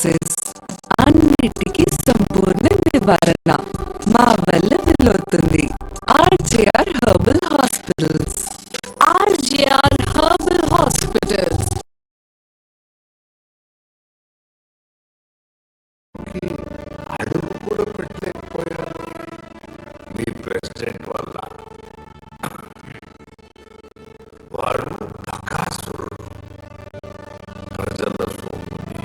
Diagnosis అన్నిటికీ సంపూర్ణ నివారణ మా వల్ల వీలవుతుంది. RJR herbal hospitals. RJR herbal hospitals. అడుగు కూడా పెట్టలేకపోయారు మీ ప్రెసిడెంట్ వల్ల. వాడు బకాసురుడు. ప్రజల సొమ్ముని,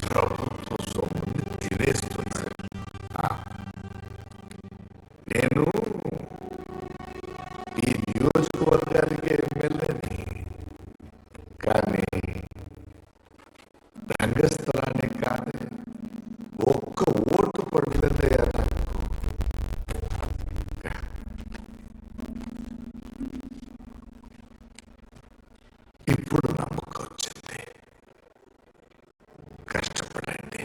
ప్రభుత్వ సొమ్ముని తినేస్తున్నాడు. నేను ఈ నియోజకవర్గానికి ఎమ్మెల్యేని, కానీ రంగస్థలానికి కాదు. ఒక్క ఓటు పడలేదయ్యా నాకు. ఇప్పుడు నమ్మకం వచ్చింది. కష్టపడండి,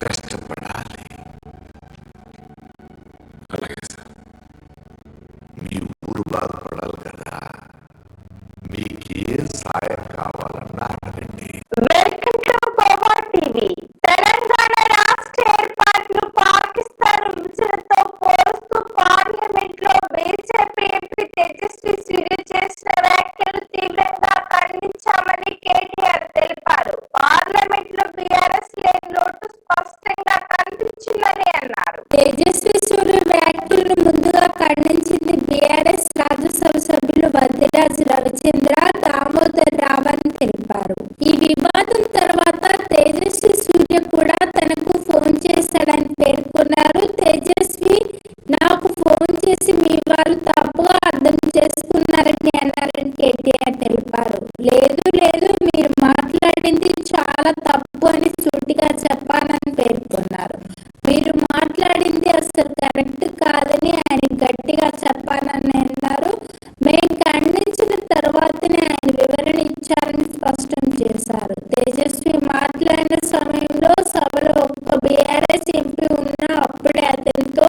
కష్టపడాలి. అలాగే సార్, మీ ఊరు బాధపడాలి కదా. మీకు ఏ సాయం కావాలన్నా అడగండి. Welcome to power TV. Telangana రాష్ట్ర ఏర్పాట్లు పాకిస్తాన్ విభజనతో పోలుస్తూ పార్లమెంట్ లో బీజేపీ ఎంపీ తేజస్వి సూర్య చేసిన వ్యాఖ్యలు తీవ్రంగా ఖండించామని కేటీఆర్ తెలిపారు. పార్లమెంట్ లో బీఆర్ఎస్ లేని లోటు స్పష్టంగా కనిపించిందని అన్నారు. తేజస్వి సూర్య వ్యాఖ్యలను ముందుగా ఖండించింది బీఆర్ఎస్ రాజ్యసభ సభ్యులు వద్దిరాజు రవిచంద్ర, దామోదర్ రావు అని తెలిపారు. ఈ వివాదం తర్వాత తేజస్వి సూర్య కూడా తనకు ఫోన్ చేశాడని పేర్కొన్నారు. తేజస్వి నాకు ఫోన్ చేసి మీ వాళ్ళు తప్పుగా అర్థం చేసుకున్నారని అన్నారని కేటీఆర్ తెలిపారు. లేదు లేదు, మీరు మాట్లాడింది చాలా తప్పు అని సూటిగా చెప్పానని పేర్కొన్నారు. మీరు మాట్లాడింది అసలు కరెక్ట్ కాదని ఆయన గట్టిగా చెప్పానని అన్నారు. మేం ఖండించిన తర్వాతనే ఆయన వివరణ ఇచ్చారని స్పష్టం చేశారు. తేజస్వి మాట్లాడిన సమయంలో సభలో ఒక్క బీఆర్ఎస్ ఎంపీ ఉన్నా అప్పుడే అతనితో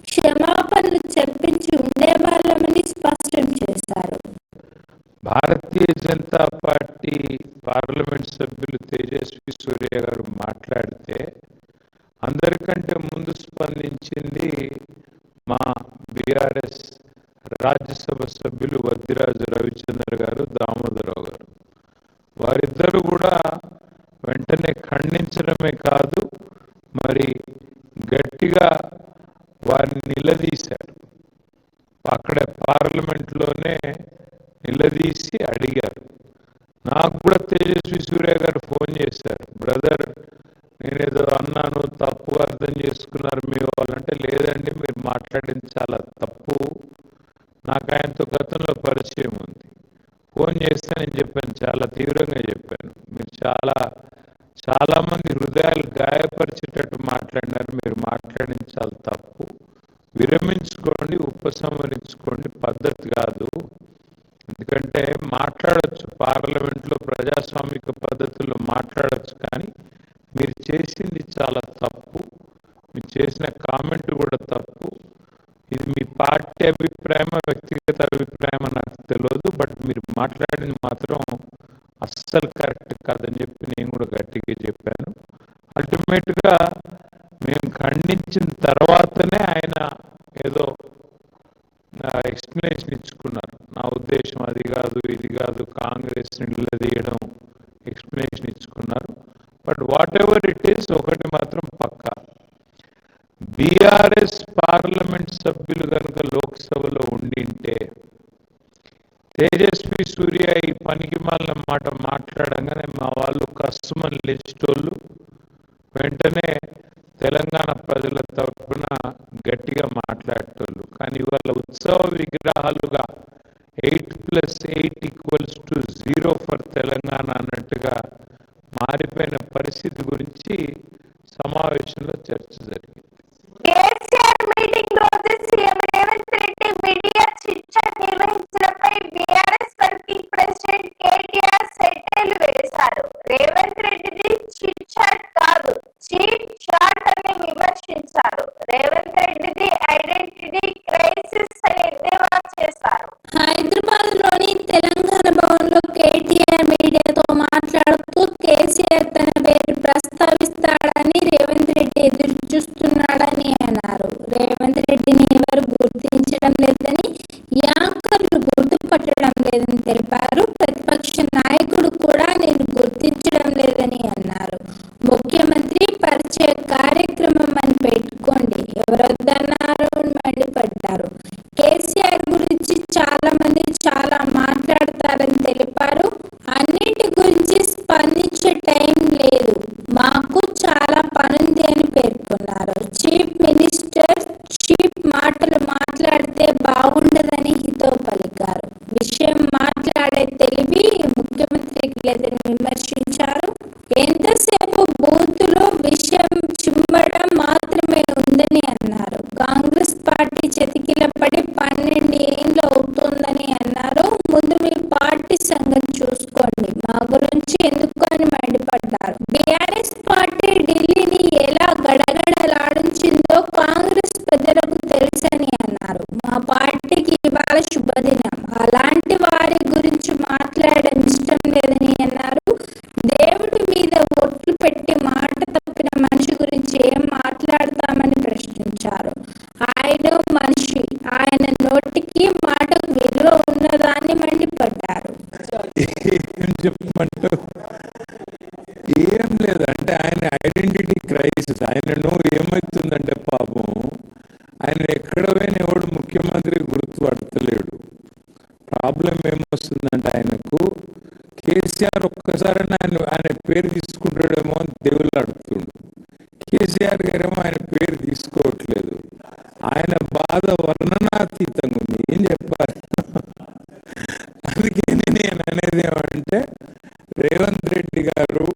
క్షమాపణలు చెప్పించి ఉండేవాళ్ళమని స్పష్టం చేశారు. భారతీయ జనతా పార్టీ పార్లమెంట్ సభ్యులు తేజస్వి సూర్య గారు మాట్లాడితే అందరికంటే ముందు స్పందించింది మా బీఆర్ఎస్ రాజ్యసభ సభ్యులు వద్దిరాజు రవిచంద్ర గారు, దామోదరరావు గారు. వారిద్దరూ కూడా వెంటనే ఖండించడమే కాదు, మరి గట్టిగా వారిని నిలదీశారు. అక్కడే పార్లమెంట్లోనే నిలదీసి అడిగారు. నాకు కూడా తేజస్వి సూర్య గారు ఫోన్ చేశారు. బ్రదర్, నేనేదో అన్నాను, తప్పు అర్థం చేసుకున్నారు మీ వాళ్ళంటే, లేదండి మీరు మాట్లాడింది చాలా తప్పు, నాకు ఆయనతో గతంలో పరిచయం ఉంది, ఫోన్ చేస్తే నేను చెప్పాను, చాలా తీవ్రంగా చెప్పాను, మీరు చాలా మంది హృదయాలు గాయపరిచేటట్టు మాట్లాడినారు, మీరు మాట్లాడింది చాలా తప్పు, విరమించుకోండి, ఉపసంహరించుకోండి, పద్ధతి కాదు. ఎందుకంటే మాట్లాడచ్చు, పార్లమెంట్లో ప్రజాస్వామిక పద్ధతుల్లో మాట్లాడచ్చు, కానీ మీరు చేసింది చాలా తప్పు, మీరు చేసిన కామెంట్ కూడా తప్పు. ఇది మీ పార్టీ అభిప్రాయమా వ్యక్తిగత అభిప్రాయమా నాకు తెలియదు, బట్ మీరు మాట్లాడింది మాత్రం అస్సలు కరెక్ట్ కాదని చెప్పి నేను కూడా గట్టిగా చెప్పాను. అల్టిమేట్గా మేము ఖండించిన తర్వాతనే ఆయన ఏదో ఎక్స్ప్లెనేషన్ ఇచ్చుకున్నారు. నా ఉద్దేశం అది కాదు, ఇది కాదు, కాంగ్రెస్ నిలదీయడం, ఎక్స్ప్లెనేషన్ ఇచ్చుకున్నారు. But whatever it is, ఒకటి మాత్రం పక్కా, బీఆర్ఎస్ పార్లమెంట్ సభ్యులు కనుక లోక్సభలో ఉండింటే తేజస్వి సూర్య ఈ పనికి మాలిన మాట మాట్లాడంగానే మా వాళ్ళు కష్టమని లేచేటోళ్ళు, వెంటనే తెలంగాణ ప్రజల తరఫున గట్టిగా మాట్లాడేటోళ్ళు. కానీ ఇవాళ ఉత్సవ విగ్రహాలుగా 8+8=0 ఫర్ తెలంగాణ అన్నట్టుగా మారిపోయిన పరిస్థితి గురించి సమావేశంలో చర్చ జరిగింది. కేసీఆర్ మీటింగ్ రోజు CM Revanth Reddy media chit chat నిర్వహించడంపై బీఆర్ఎస్ వర్కింగ్ ప్రెసిడెంట్ కేటీఆర్ సెటైర్లు వేశారు. రేవంత్ రెడ్డిది చిట్ చాట్ కాదు, చీట్ చాట్ అని విమర్శించారు. రేవంత్ రెడ్డిది ఐడెంటిటీ క్రైసిస్ అని ఎద్దేవా చేశారు. హైదరాబాద్ లోని తెలంగాణ భవన్ లో కేటీఆర్ మీడియాతో మాట్లాడుతూ కేసీఆర్ తన ఎదురు చూస్తున్నాడని అన్నారు. రేవంత్ రెడ్డిని ఎవరు గుర్తించడం లేదని, యాంకర్లు గుర్తుపట్టడం లేదని తెలిపారు. ప్రతిపక్ష నాయకుడు కూడా నేను గుర్తించడం లేదని అన్నారు. ముఖ్యమంత్రి పరిచయ కార్యక్రమం అని పెట్టుకోండి, ఎవరొద్దన్నారు అని మండిపడ్డారు. కేసీఆర్ గురించి చాలా మంది చాలా మాట్లాడతారని తెలిపారు. అన్నిటి గురించి స్పందించే టైం లేదు, మాకు చాలా పనుంది అని పేర్కొన్నారు. చీఫ్ మినిస్టర్ చీఫ్ మాటలు మాట్లాడితే బాగుండదని హితవు పలికారు. విషయం మాట్లాడే తెలివి ముఖ్యమంత్రికి లేదని విమర్శించారు. ఎంతసేపు బూతులో విషయం చిమ్మడం మాత్రమే ఉందని అన్నారు. కాంగ్రెస్ పార్టీ చతికిలపడి 12 ఏళ్ళు అవుతోందని అన్నారు. ముందు మీ పార్టీ సంగతి చూసుకోండి, మా గురించి ఎందుకు అని మండిపడ్డారు. బీఆర్ఎస్ పార్టీ ఢిల్లీని ఎలా గడగడలాడించిందో కాంగ్రెస్ పెద్దలకు తెలుసని అన్నారు. మా పార్టీకి ఇవాళ శుభదినం, అలాంటి వారి గురించి మాట్లాడడం ఇష్టం లేదని అన్నారు. దేవుడి మీద ఒట్లు పెట్టి మాట తప్పిన మనిషి గురించి ఏం మాట్లాడతామని ప్రశ్నించారు. ఆయన మనిషి, ఆయన నోటికి మాటకు విలువ ఉన్నదాన్ని మండిపడ్డారు. ఏం చెప్పమంటూ ఏం లేదంటే ఆయన ఐడెంటిటీ క్రైసిస్. ఆయనను ఏమవుతుందంటే పాపం ఆయన ఎక్కడ పోయినా ఎవడు ముఖ్యమంత్రి గుర్తుపడతలేడు. ప్రాబ్లం ఏమొస్తుందంటే ఆయనకు కేసీఆర్ ఒక్కసారి ఆయన పేరు తీసుకుంటాడేమో అని దేవుళ్ళు అడుగుతుండు. కేసీఆర్ గారేమో ఆయన పేరు తీసుకోవట్లేదు. ఆయన బాధ వర్ణనాతీతంగా ఉంది, ఏం చెప్పాలి. అందుకే నేను అనేది ఏమంటే రేవంత్ రెడ్డి గారు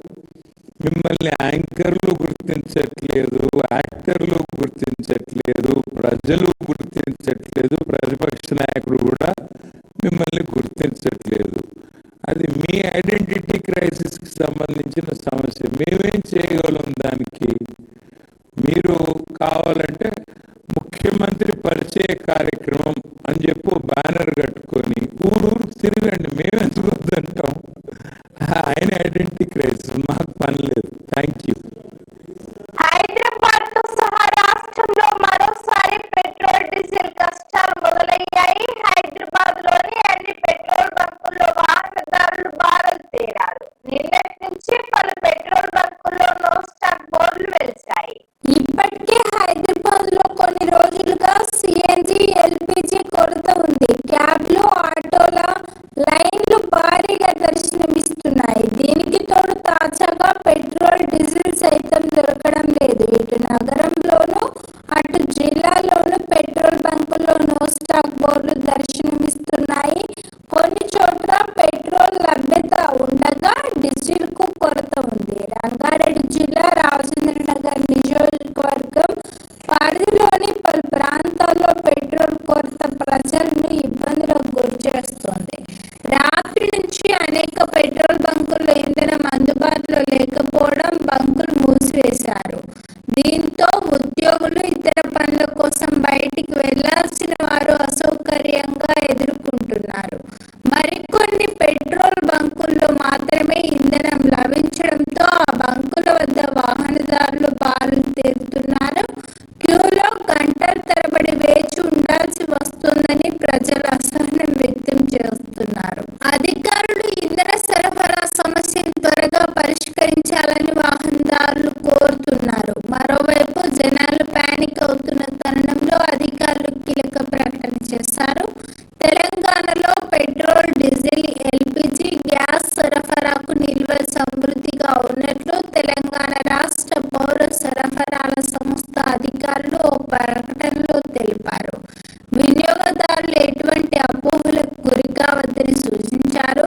మిమ్మల్ని యాంకర్లు గుర్తించట్లేదు, యాక్టర్లు గుర్తించట్లేదు, ప్రజలు గుర్తించట్లేదు, ప్రతిపక్ష నాయకుడు కూడా మిమ్మల్ని గుర్తించట్లేదు. అది మీ ఐడెంటిటీ క్రైసిస్కి సంబంధించిన సమస్య. మేమేం చేయగలం దానికి? మీరు కావాలంటే ముఖ్యమంత్రి పరిచయ కార్యక్రమం అని చెప్పి బ్యానర్ కట్టుకొని ఊరూరు తిరగండి, మేమెందుకు వద్దంటాం? ఆయన ఐడెంటిటీ క్రైసిస్, మాకు పని లేదు. Thank you. హైదరాబాద్ తో సహా రాష్ట్రంలో మరోసారి పెట్రోల్ డీజిల్ కష్టాలు మొదలయ్యాయి. హైదరాబాద్ లోని అన్ని పెట్రోల్ బంకుల్లో వాహనదారులు బారులు తీరారు. నిన్నటి నుంచి పలు పెట్రోల్ బంకుల్లో నో స్టాక్ బోర్డులు వెలిశాయి. ఇప్పటికే హైదరాబాద్ లో కొన్ని రోజులుగా సిఎన్జి, ఎల్పిజి కొరత ఉంది. క్యాబ్లు, ఆటోల లైన్లు భారీగా దర్శనమిస్తున్నాయి. దీనికి తోడు తాజాగా పెట్రోల్, డీజిల్ సైతం దొరకడం లేదు. ఇటు నగరంలోనూ అటు జిల్లాలోనూ పెట్రోల్ బంకుల్లో నో స్టాక్ బోర్డులు దర్శనమిస్తున్నాయి. కొన్ని చోట్ల పెట్రోల్ లభ్యత ఉండగా డీజిల్ కు కొరత ఉంది. రంగారెడ్డి జిల్లా రాజేంద్రనగర్ నియోజకవర్గం పరిధిలోని పలు ప్రాంతాల్లో పెట్రోల్ కొరత ప్రజలను ఇబ్బందులకు గురి చేస్తోంది. రాత్రి నుంచి అనేక పెట్రోల్ బంకుల్లో ఇంధనం అందుబాటులో లేకపోవడం, బంకులు మూసివేశారు. దీంతో ఉద్యోగులు ఇతర పనుల కోసం బయటికి వెళ్లాల్సిన వారు అసౌకర్యంగా ఎదుర్కొంటున్నారు. మరికొన్ని పెట్రోల్ బంకుల్లో మాత్రమే ఇంధనం లభించడంతో ఆ బంకుల వద్ద వాహనదారులు బారులు తీరుతున్నారు. క్యూలో గంటల తరబడి వేచి ఉండాల్సి వస్తుందని ప్రజలు అసహనం వ్యక్తం చేస్తున్నారు. అధికారులు ఇంధన సరఫరా సమస్యను త్వరగా పరిష్కరించాలని వాహనదారులు కోరుతున్నారు. మరోవైపు జనాలు పానిక్ అవుతున్న తరుణంలో అధికారులు కీలక ప్రకటన చేశారు. తెలంగాణలో పెట్రోల్, డీజిల్, ఎల్పిజి గ్యాస్ సరఫరాకు నిల్వలు సమృద్ధిగా ఉన్నట్లు తెలంగాణ రాష్ట్ర పౌర సరఫరాల సంస్థ అధికారులు ఓ ప్రకటనలో తెలిపారు. వినియోగదారులు ఎటువంటి అపోహలకు గురి కావద్దని సూచించారు.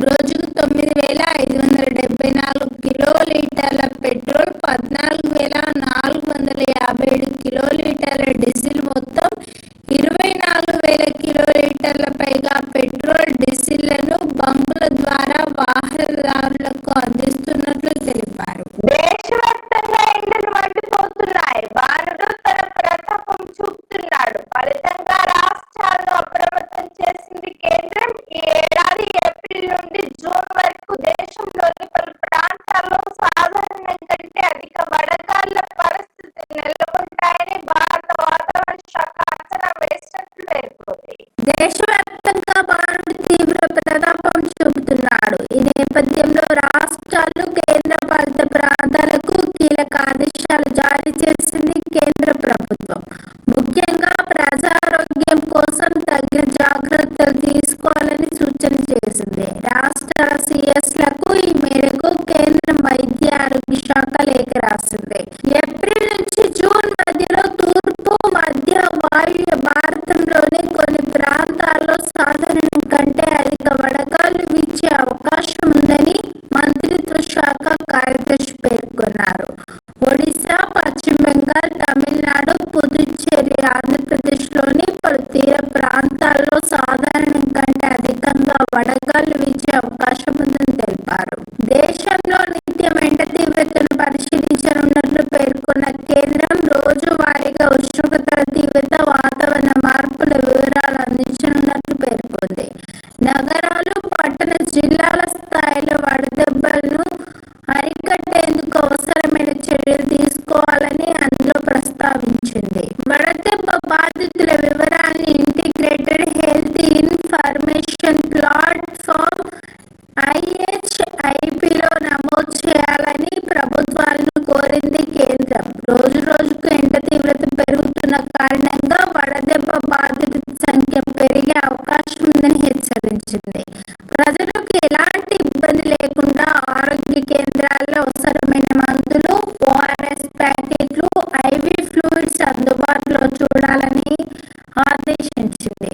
రోజుకు 9,574 కిలోలీటర్ల పెట్రోల్, 14,457 కిలోలీటర్ల డీజిల్, మొత్తం 24,000 కిలోలీటర్ల పైగా పెట్రోల్, డీజిల్లను బంకుల ద్వారా వాహనదారులకు అందిస్తున్నట్లు తెలిపారు. దేశవ్యాప్తంగా ఎండలు మండిపోతున్నాయి. వానుడు తన ప్రతాపం చూపుతున్నాడు. ఫలితంగా రాష్ట్రాలను అప్రమత్తం చేసింది కేంద్రం. ఈ ఏడాది ఏప్రిల్ నుండి జూన్ వరకు దేశంలోని పలు ప్రాంతాల్లో సాధారణం కంటే అధిక వడగాళ్ల పరిస్థితి రమేష్ పేర్కొన్నారు. ఒడిశా, పశ్చిమ బెంగాల్, తమిళనాడు, పుదుచ్చేరి, ఆంధ్రప్రదేశ్లోని పలు తీర ప్రాంతాల్లో సాధారణం కంటే అధికంగా వడగాలు వీచే అవకాశం ఉందని తెలిపారు. దేశంలో నిత్యం ఎండ తీవ్రతను పరిశీలించనున్నట్లు పేర్కొన్న కేంద్రం రోజువారీగా ఉష్ణోగ్రతల తీవ్రత, వాతావరణ మార్పుల వివరాలు అందించనున్నట్లు పేర్కొంది. నగరాలు, పట్టణ, జిల్లాల స్థాయిలో వడదెబ్బలను అరికట్టేందుకు అవసరమైన చర్యలు తీసుకోవాలని అందులో ప్రస్తావించింది. వడదెబ్బ బాధితుల వివరాన్ని ఇంటిగ్రేటెడ్ హెల్త్ ఇన్ఫర్మేషన్ ప్లాట్ఫామ్ IHIPలో నమోదు చేయాలని ప్రభుత్వాలను కోరింది కేంద్రం. రోజు రోజుకు ఎండ తీవ్రత పెరుగుతున్న కారణంగా వడదెబ్బ బాధితుల సంఖ్య పెరిగే అవకాశం ఉందని హెచ్చరించింది. ప్రజలకు ఎలాంటి ఇబ్బంది లేకుండా ఆరోగ్య కేంద్రాల్లో అవసరమైన మందులు, ORS ప్యాకెట్లు, IV ఫ్లూయిడ్స్ అందుబాటులో చూడాలని ఆదేశించింది.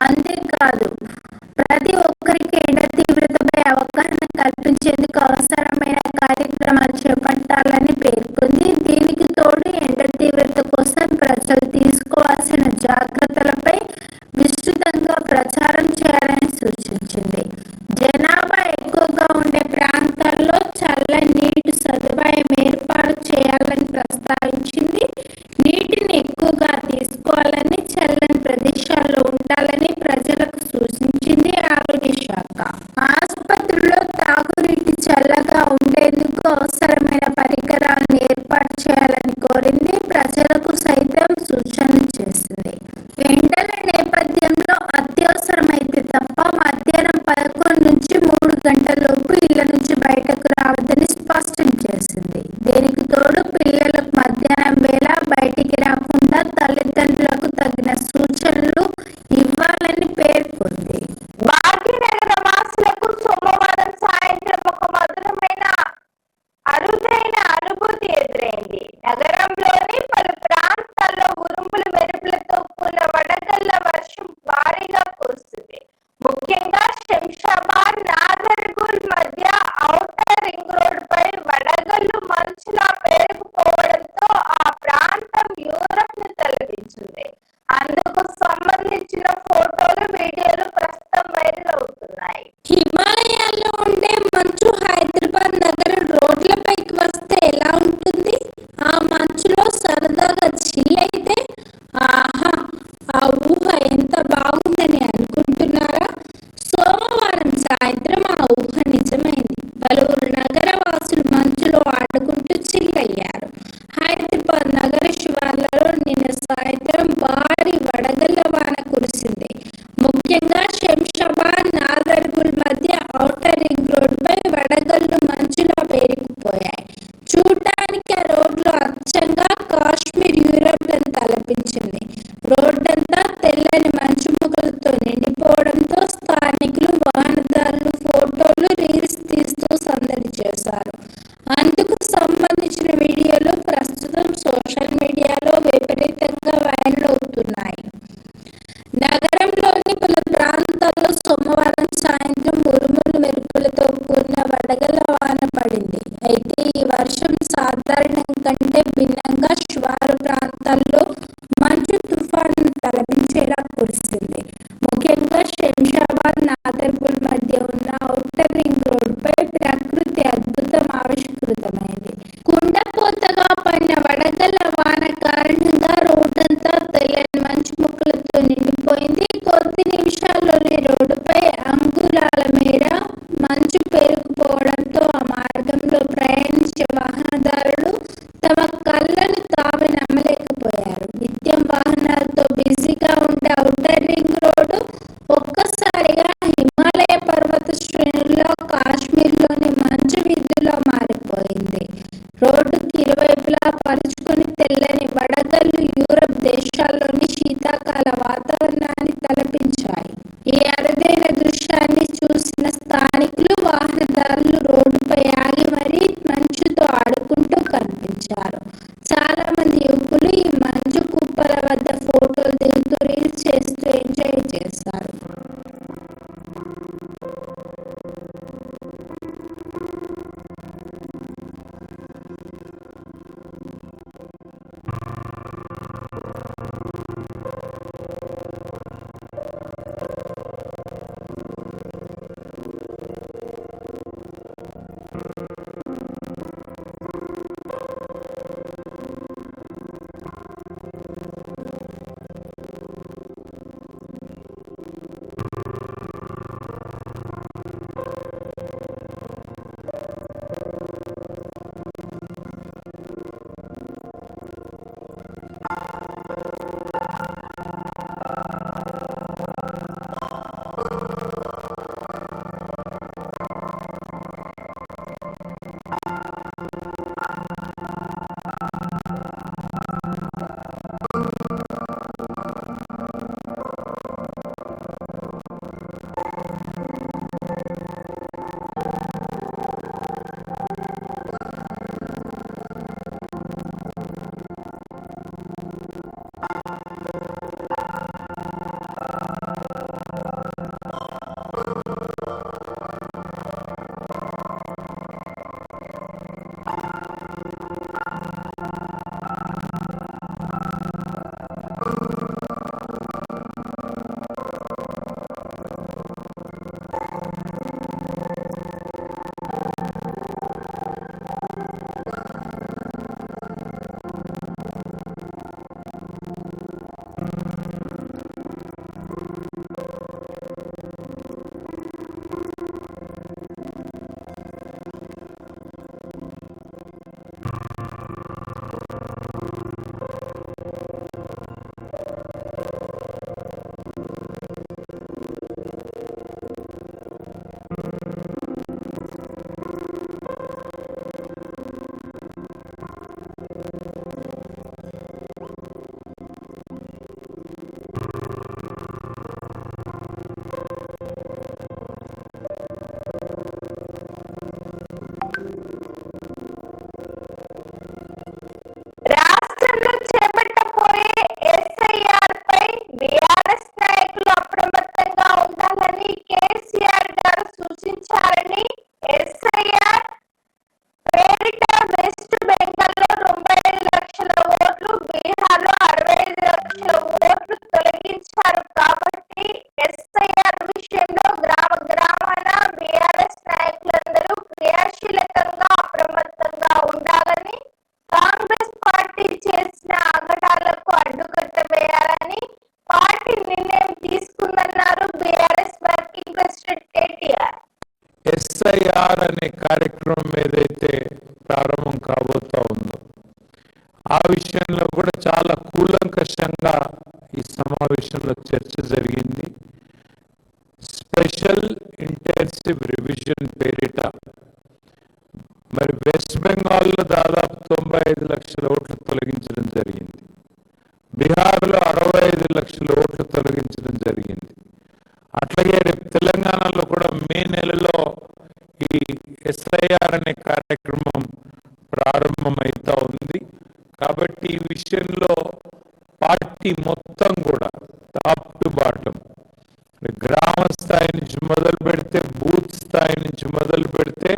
అంతేకాదు ప్రతి ఒక్కరికి ఎండ తీవ్రతపై అవగాహన కల్పించేందుకు అవసరమైన కార్యక్రమాలు చేపట్టాలని పేర్కొంది. దీనికి తోడు ఎండ తీవ్రత కోసం ప్రజలు తీసుకోవాల్సిన జాగ్రత్తలపై విస్తృతంగా ప్రచారం చేయాలని సూచించింది. జనాభా ఎక్కువగా ఉండే ప్రాంతాల్లో చల్లని నీటి సదుపాయం ఏర్పాటు చేయాలని ప్రస్తావించింది. నీటిని ఎక్కువగా తీసుకోవాలని, చల్లని ప్రదేశాల్లో ఉండాలని ప్రజలకు సూచించింది ఆరోగ్య శాఖ. ఆసుపత్రుల్లో తాగునీటి చల్లగా ఉండేందుకు అవసరమైన పరికరాలను ఏర్పాటు చేయాలని కోరింది. ప్రజలకు సైతం సూచనలు చేసింది. ఎండల నేపథ్యంలో అత్యవసరమైతే తప్ప మధ్యాహ్నం 11 నుంచి 3 గంటలలోపు ఇళ్ల నుంచి బయటకు రావద్దని స్పష్టం చేసింది. దీనికి తోడు పిల్లలకు మధ్యాహ్నం వేళ బయటికి రాకుండా తల్లిదండ్రులకు తగిన సూచనలు ఇవ్వాలని పేర్కొంది. భాగ్యనగర వాసులకు సోమవారం సాయంత్రం ఒక మధురమైన అరుదైన అనుభూతి ఎదురైంది. నగరంలోని పలు ప్రాంతాల్లో ఉరుములు మెరుపులతో కూడిన వడగళ్ల వర్షం భారీగా కురుస్తుంది. ముఖ్యంగా శంషాబాద్, నాదర్గుల్ మధ్య ఔటర్ రింగ్ రోడ్ పై వడగళ్లు మంచులా పేరుకుపోవడంతో ఆ ప్రాంతం యూరప్ ను తలపించింది. అందుకు సంబంధించిన ఫోటోలు, వీడియోలు ప్రస్తుతం వైరల్ అవుతున్నాయి. హిమాలయాల్లో ఉండే మంచు హైదరాబాద్ నగరం రోడ్లపైకి వస్తే ఎలా ఉంటుంది? ఆ మంచులో సరదాగా చిల్లైతే ఆహా, ఆ ఊహ ఎంత బాగుందని అనుకుంటున్నారా? సోమవారం సాయంత్రం ఆ ఊహ నిజమైంది. పలువురు నగర వాసులు మంచులో ఆడుకుంటూ చిల్లయ్యారు. హైదరాబాద్ నగర శివార్లలో నిన్న సాయంత్రం భారీ వడగళ్ల వాన కురిసింది. ముఖ్యంగా శంషాబాద్, నాదర్గుల్ మధ్య ఔటర్ రింగ్ రోడ్ పై వడగళ్లు మంచులా పేరుకుపోయాయి. చూడటానికి ఆ రోడ్లు అచ్చంగా కాశ్మీర్, యూరప్ లను తలపించింది. రోడ్డంతా తెల్లని మంచు ముక్కలతో నిండిపోవడంతో స్థానికులు, వాహనదారులు ఫోటోలు, రీల్స్ తీస్తూ సందడి చేశారు. అందుకు సంబంధించిన వీడియోలు ప్రస్తుతం సోషల్ మీడియాలో విపరీతంగా వైరల్ అవుతున్నాయి. నగరంలోని పలు ప్రాంతాల్లో సోమవారం సాయంత్రం ఉరుములు మెరుపులతో కూడిన వడగళ్ల వాన పడింది. అయితే ఈ వర్షం సాధారణం కంటే భిన్నంగా శివారు ప్రాంతాల్లో మంచు తుఫాను తలపించేలా కురిసింది. ముఖ్యంగా శంషాబాద్, నాదర్గుల్ మధ్య ఉన్న ఔటర్ రింగ్ రోడ్ పై ప్రకృతి అద్భుతం ఆవిష్కృతమైంది. కుండపోతగా పడిన వడగళ్ల వాన కారణంగా రోడ్డంతా తెల్లని మంచు ముక్కలతో నిండిపోయింది. కొద్ది నిమిషాల్లోనే రోడ్డుపై అంగుళాల మేర మంచు పేరుకుపోవడంతో ఆ మార్గంలో ప్రయాణించే వాహనదారులు తమ కళ్ళను తామే నమ్మలేకపోయారు. నిత్యం వాహనాలతో బిజీగా ఉండే ఔటర్ రింగ్ రోడ్డు ఒక్కసారిగా హిమాలయ పర్వత శ్రేణుల్లో కాశ్మీర్లోని మంచు వీధుల్లో మారిపోయింది. రోడ్డుకి ఇరువైపులా పరుచుకుని తెల్లని వడగళ్లు యూరప్ దేశాల్లోని శీతాకాల వాతావరణాన్ని తలపించాయి. ఈ అరుదైన దృశ్యాన్ని చూసిన స్థానికులు, వాహనదారులు రోడ్డుపై ఆగి మరీ మంచుతో ఆడుకుంటూ కనిపించారు. చాలా మంది యువకులు ఈ మంచు కుప్పల వద్ద ఫోటోలు దిగుతూ రీల్స్ చేస్తూ ఎంజాయ్ చేశారు. అనే కార్యక్రమం ఏదైతే ప్రారంభం కాబోతా ఉందో ఆ విషయంలో కూడా చాలా కూలంకషంగా ఈ సమావేశంలో చర్చ జరిగింది. స్పెషల్ ఇంటెన్సివ్ రివిజన్ పేరిట మరి వెస్ట్ బెంగాల్లో దాదాపు 95 లక్షల ఓట్లు తొలగించడం జరిగింది. బీహార్లో 65 లక్షల ఓట్లు తొలగించడం జరిగింది. అట్లాగే రేపు తెలంగాణలో కూడా మే నెలలో ఈ ఎస్ఐఆర్ అనే కార్యక్రమం ప్రారంభమైతా ఉంది. కాబట్టి ఈ విషయంలో పార్టీ మొత్తం కూడా టాప్ టు బాటం గ్రామ స్థాయి నుంచి మొదలు పెడితే బూత్ స్థాయి నుంచి మొదలు పెడితే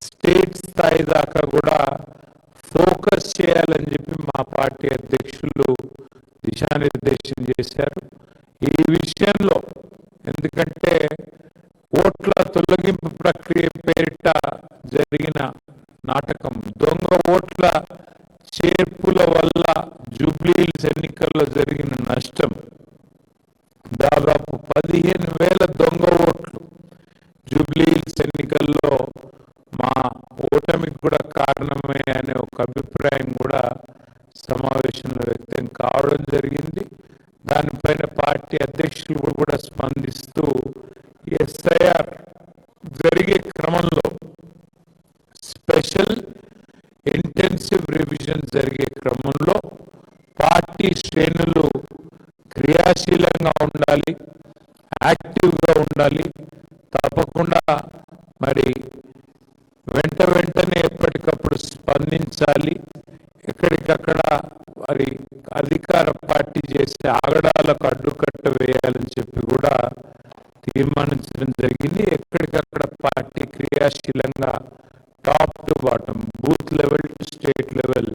స్టేట్ స్థాయి దాకా కూడా ఫోకస్ చేయాలని చెప్పి మా పార్టీ అధ్యక్షులు దిశానిర్దేశం చేశారు. ఈ విషయంలో ఎందుకంటే ఓట్ల తొలగింపు ప్రక్రియ పేరిట జరిగిన నాటకం, దొంగ ఓట్ల చేర్పుల వల్ల జూబ్లీహిల్స్ ఎన్నికల్లో జరిగిన నష్టం దాదాపు 15,000 దొంగ ఓట్లు జూబ్లీహిల్స్ ఎన్నికల్లో మా ఓటమికి కూడా కారణమే అనే ఒక అభిప్రాయం కూడా సమావేశంలో వ్యక్తం కావడం జరిగింది. దానిపైన పార్టీ అధ్యక్షులు కూడా స్పందిస్తూ ఎస్ఐఆర్ జరిగే క్రమంలో స్పెషల్ ఇంటెన్సివ్ రివిజన్ జరిగే క్రమంలో పార్టీ శ్రేణులు క్రియాశీలంగా ఉండాలి, యాక్టివ్గా ఉండాలి. తప్పకుండా మరి వెంటనే ఎప్పటికప్పుడు స్పందించాలి. ఎక్కడికక్కడ మరి అధికార పార్టీ చేసే ఆగడాలకు అడ్డుకట్ట వేయాలని చెప్పి కూడా తీర్మానించడం జరిగింది. ఎక్కడికక్కడ పార్టీ క్రియాశీలంగా top to bottom booth level to state level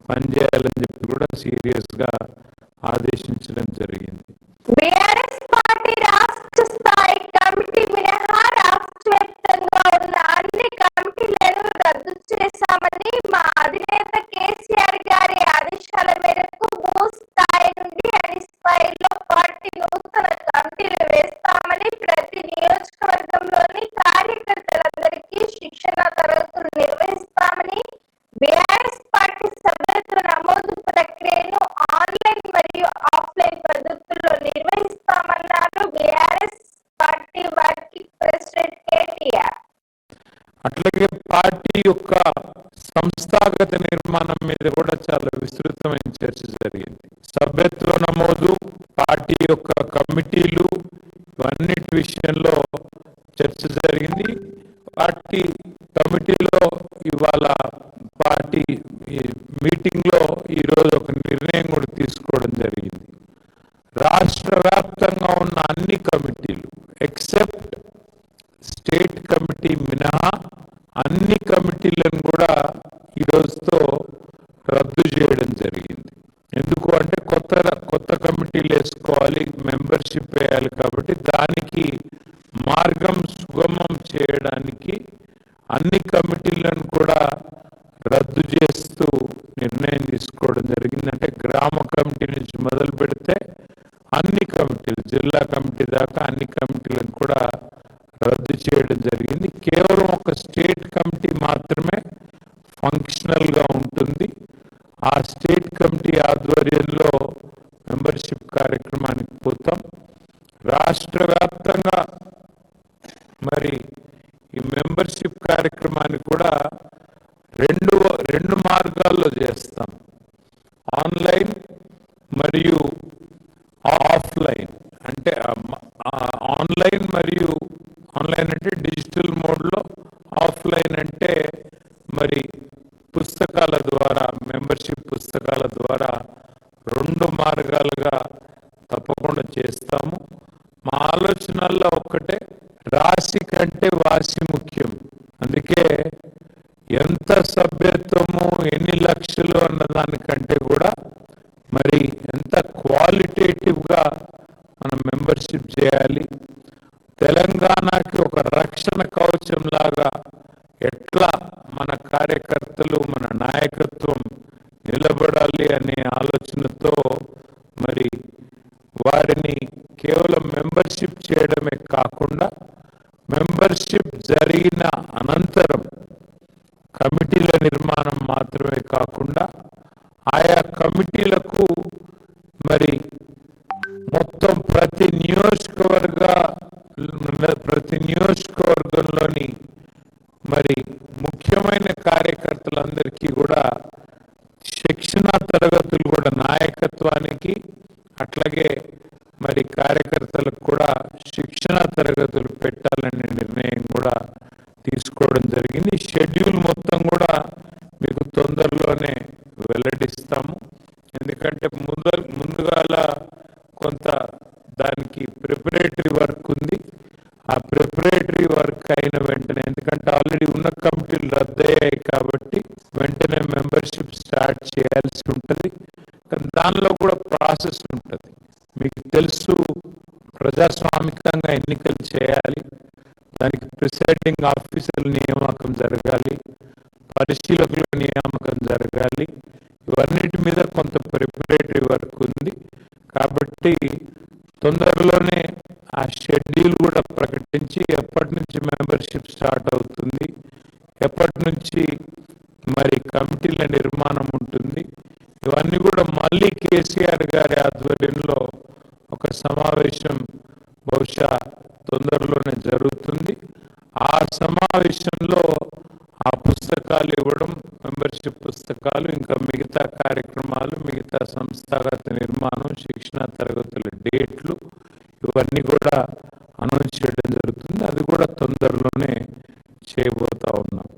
పనిచేయాలని చెప్పి కూడా సీరియస్ గా ఆదేశించడం జరిగింది. బీఆర్ఎస్ పార్టీ రాష్ట్ర స్థాయి కమిటీ మినహా రాష్ట్ర వ్యాప్తంగా ఉన్న అన్ని కమిటీలను రద్దు చేశామని మా అధినేత కేసీఆర్ గారి ఆదేశాల మేరకు భూ స్థాయి నుండి అన్ని స్థాయిల్లో పార్టీ నూతన కమిటీలు వేస్తామని ప్రతి నియోజకవర్గంలోని కార్యకర్తలందరికీ శిక్షణ తరగతులు నిర్వహిస్తామని బీఆర్ఎస్ పార్టీ సభ్యత్వ నమోదు ప్రక్రియను ఆన్లైన్ మరియు ఆఫ్లైన్ పద్ధతుల్లో నిర్వహిస్తామన్నారు BRS party working president KTR. అట్లాగే పార్టీ యొక్క సంస్థాగత నిర్మాణం మీద కూడా చాలా విస్తృతమైన చర్చ జరిగింది. సభ్యత్వ నమోదు, పార్టీ యొక్క కమిటీలు ఇవన్నిటి విషయంలో చర్చ జరిగింది. పార్టీ కమిటీలో ఇవాళ పార్టీ మీటింగ్ లో ఈరోజు ఒక నిర్ణయం కూడా తీసుకోవడం జరిగింది. రాష్ట్ర వ్యాప్తంగా ఉన్న అన్ని కమిటీలు ఎక్సెప్ట్ స్టేట్ కమిటీ మినహా అన్ని కమిటీలను కూడా ఈ రోజుతో రద్దు చేయడం జరిగింది. ఎందుకు అంటే కొత్త కమిటీలు వేసుకోవాలి, మెంబర్షిప్ వేయాలి. కాబట్టి దానికి మార్గం సుగమం చేయడానికి అన్ని కమిటీలను కూడా రద్దు చేస్తూ నిర్ణయం తీసుకోవడం జరిగింది. అంటే గ్రామ కమిటీ నుంచి మొదలు పెడితే అన్ని కమిటీలు, జిల్లా కమిటీ దాకా అన్ని కమిటీలను కూడా రద్దు చేయడం జరిగింది. కేవలం ఒక స్టేట్ కమిటీ మాత్రమే ఫంక్షనల్ గా ఉంటుంది. ఆ స్టేట్ కమిటీ ఆధ్వర్యంలో మెంబర్షిప్ కార్యక్రమానికి పోతాం. రాష్ట్ర వ్యాప్తంగా మరి ఈ మెంబర్షిప్ కార్యక్రమాన్ని కూడా రెండు మార్గాల్లో చేస్తాం, ఆన్లైన్ మరియు ఆఫ్లైన్. అంటే ఆన్లైన్ మరియు ఆన్లైన్ అంటే డిజిటల్ మోడ్లో, ఆఫ్లైన్ అంటే మరి పుస్తకాల ద్వారా, మెంబర్షిప్ పుస్తకాల ద్వారా 2 మార్గాలుగా తప్పకుండా చేస్తాము. మా ఆలోచనల్లో ఒక్కటే, రాశి కంటే వాసి ముఖ్యం. అందుకే ఎంత సభ్యత్వము, ఎన్ని లక్షలు అన్నదానికంటే కూడా మరి ఎంత క్వాలిటేటివ్గా మనం మెంబర్షిప్ చేయాలి. తెలంగాణకి ఒక రక్షణ కవచం లాగా ఎట్లా మన కార్యకర్తలు, మన నాయకత్వం నిలబడాలి అనే ఆలోచనతో మరి వారిని కేవలం మెంబర్షిప్ చేయడమే కాకుండా మెంబర్షిప్ జరిగిన అనంతరం కాకుండా ఆయా కమిటీలకు మరి మొత్తం ప్రతి నియోజకవర్గంలోని మరి ముఖ్యమైన కార్యకర్తలందరికీ కూడా శిక్షణా తరగతులు కూడా నాయకత్వానికి అట్లాగే మరి కార్యకర్తలకు కూడా శిక్షణా తరగతులు పెట్టాలనే నిర్ణయం కూడా తీసుకోవడం జరిగింది. షెడ్యూల్ మొత్తం కూడా మీకు తొందరలోనే వెల్లడిస్తాము. ఎందుకంటే ముందుగాల కొంత దానికి ప్రిపరేటరీ వర్క్ ఉంది. ఆ ప్రిపరేటరీ వర్క్ అయిన వెంటనే, ఎందుకంటే ఆల్రెడీ ఉన్న కమిటీలు రద్దయ్యాయి కాబట్టి వెంటనే మెంబర్షిప్ స్టార్ట్ చేయాల్సి ఉంటుంది. కానీ దానిలో కూడా ప్రాసెస్ ఉంటుంది. మీకు తెలుసు, ప్రజాస్వామికంగా ఎన్నికలు చేయాలి, దానికి ప్రిసైడింగ్ ఆఫీసర్ల నియామకం జరగాలి, పరిశీలకుల నియామకం జరగాలి. ఇవన్నిటి మీద కొంత ప్రిపరేటరీ వర్క్ ఉంది. కాబట్టి తొందరలోనే ఆ షెడ్యూల్ కూడా ప్రకటించి ఎప్పటి నుంచి మెంబర్షిప్ స్టార్ట్ అవుతుంది, ఎప్పటి నుంచి మరి కమిటీల నిర్మాణం ఉంటుంది, ఇవన్నీ కూడా మళ్ళీ కేసీఆర్ గారి ఆధ్వర్యంలో ఒక సమావేశం బహుశా తొందరలోనే జరుగుతుంది. ఆ సమావేశంలో ఆ పుస్తకాలు ఇవ్వడం, మెంబర్షిప్ పుస్తకాలు, ఇంకా మిగతా కార్యక్రమాలు, మిగతా సంస్థాగత నిర్మాణం, శిక్షణా తరగతుల డేట్లు ఇవన్నీ కూడా అనౌన్స్ చేయడం జరుగుతుంది. అది కూడా తొందరలోనే చేయబోతా ఉన్నాం.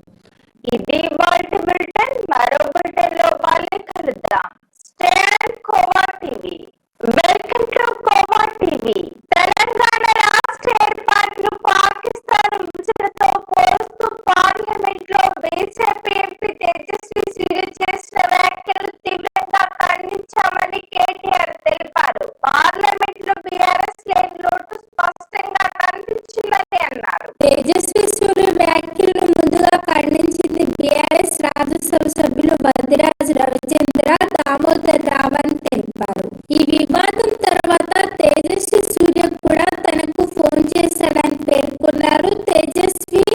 ఇది వాటి బులెటిన్. మరో బులెటిన్ లో మళ్ళీ కలుద్దాం. Stay and khoa TV. Welcome to khoa TV. Telangana రాష్ట్ర ఏర్పాటును పాకిస్తాన్ విభజనతో పోలుస్తూ పార్లమెంట్ లో బీజేపీ ఎంపీ తేజస్వి సూర్య చేసిన వ్యాఖ్యలు తీవ్రంగా ఖండించామని కేటీఆర్ తెలిపారు. పార్లమెంట్ లో బీఆర్ఎస్ లేని లోటు స్పష్టంగా కనిపించిందని అన్నారు. తేజస్వి సూర్య వ్యాఖ్యలను ముందుగా ఖండించింది బీఆర్ఎస్ రాజ్యసభ సభ్యులు వద్దిరాజు రవిచంద్ర, దామోదర్ రావు అని తెలిపారు. ఈ వివాదం తర్వాత తేజస్వి సూర్య కూడా తనకు ఫోన్ చేశాడని పేర్కొన్నారు. తేజస్వి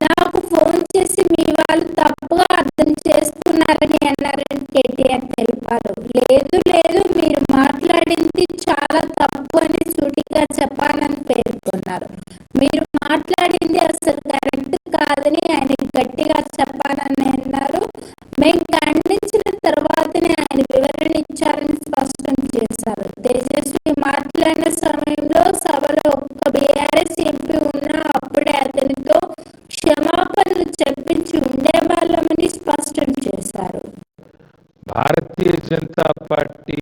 నాకు ఫోన్ చేసి మీ వాళ్ళు తప్పుగా అర్థం చేసుకున్నారని అన్నారని కేటీఆర్ తెలిపారు. లేదు లేదు, మీరు మాట్లాడింది చాలా తప్పు అని సూటిగా చెప్పాలని పేర్కొన్నారు. మీరు మాట్లాడింది అసలు కరెక్ట్ కాదని ఆయన గట్టిగా చెప్పాలని అన్నారు. మేము ఖండించిన తర్వాతనే ఆయన వివరణ ఇచ్చారని స్పష్టం చేశారు. తేజస్వి మాట్లాడిన సమయంలో సభలో ఒక్క బీఆర్ఎస్ ఎంపీ ఉన్నా అప్పుడే అతనితో క్షమాపణలు చెప్పించి ఉండేవాళ్ళమని స్పష్టం చేశారు. భారతీయ జనతా పార్టీ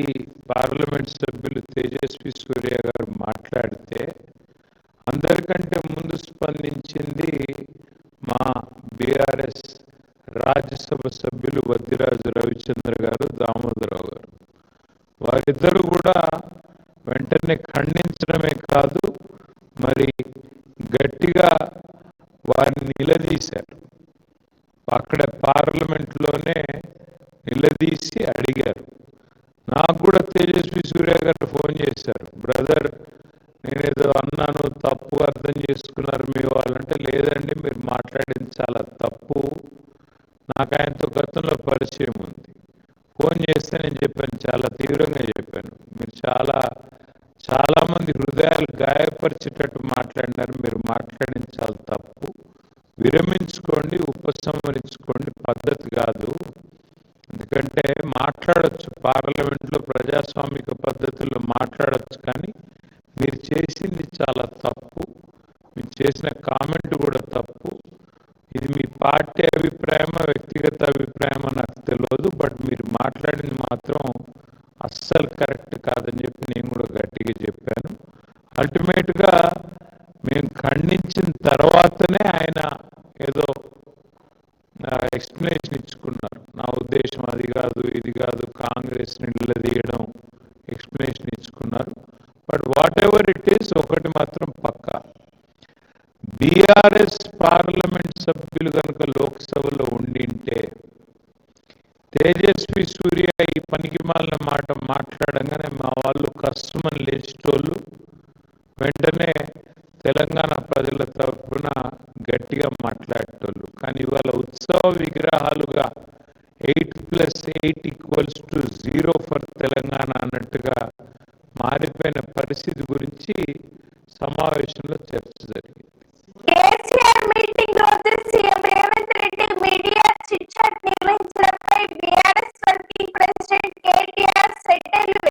పార్లమెంట్ సభ్యులు తేజస్వి సూర్య గారు మాట్లాడితే అందరికంటే ముందు స్పందించింది మా బీఆర్ఎస్ రాజ్యసభ సభ్యులు వద్దిరాజు రవిచంద్ర గారు, దామోదరరావు గారు. వారిద్దరు కూడా వెంటనే ఖండించడమే కాదు, మరి గట్టిగా వారిని నిలదీశారు. అక్కడ పార్లమెంట్లోనే నిలదీసి అడిగారు. నాకు కూడా తేజస్వి సూర్య గారు ఫోన్ చేశారు. బ్రదర్, నేనేదో అన్నాను, తప్పు అర్థం చేసుకున్నారు మీ వాళ్ళంటే, లేదండి మీరు మాట్లాడింది చాలా తప్పు, నాకు ఆయనతో గతంలో పరిచయం ఉంది. ఫోన్ చేస్తే నేను చెప్పాను, చాలా తీవ్రంగా చెప్పాను, మీరు చాలా మంది హృదయాలు గాయపరిచేటట్టు మాట్లాడినారు, మీరు మాట్లాడింది చాలా తప్పు, విరమించుకోండి, ఉపసంహరించుకోండి, పద్ధతి కాదు. ఎందుకంటే మాట్లాడచ్చు, పార్లమెంట్లో ప్రజాస్వామిక పద్ధతుల్లో మాట్లాడచ్చు, కానీ మీరు చేసింది చాలా తప్పు, మీరు చేసిన కామెంట్ కూడా తప్పు. ఇది మీ పార్టీ అభిప్రాయమా వ్యక్తిగత అభిప్రాయమా నాకు తెలియదు, బట్ మీరు మాట్లాడింది మాత్రం అస్సలు కరెక్ట్ కాదని చెప్పి నేను కూడా గట్టిగా చెప్పాను. అల్టిమేట్గా మేము ఖండించిన తర్వాతనే ఆయన ఏదో ఎక్స్ప్లెనేషన్ ఇచ్చుకున్నారు. నా ఉద్దేశం అది కాదు, ఇది కాదు, కాంగ్రెస్ని నిలదీయడం, ఎక్స్ప్లెనేషన్ ఇచ్చుకున్నారు. But whatever it is, ఒకటి మాత్రం పక్కా, బీఆర్ఎస్ పార్లమెంట్ సభ్యులు కనుక లోక్సభలో ఉండింటే తేజస్వి సూర్య ఈ పనికి మాలిన మాట మాట్లాడంగానే మా వాళ్ళు కష్టమని లేచేటోళ్ళు, వెంటనే తెలంగాణ ప్రజల తరఫున గట్టిగా మాట్లాడేటోళ్ళు. కానీ ఇవాళ ఉత్సవ విగ్రహాలుగా 8+8=0 ఫర్ తెలంగాణ అన్నట్టుగా మారిపోయిన పరిస్థితి గురించి సమావేశంలో చర్చ జరిగింది. కేసీఆర్ మీటింగ్ రోజు CM Revanth Reddy media chit chat నిర్వహించడంపై బీఆర్ఎస్ వర్కింగ్ ప్రెసిడెంట్ కేటీఆర్ సెటైర్లు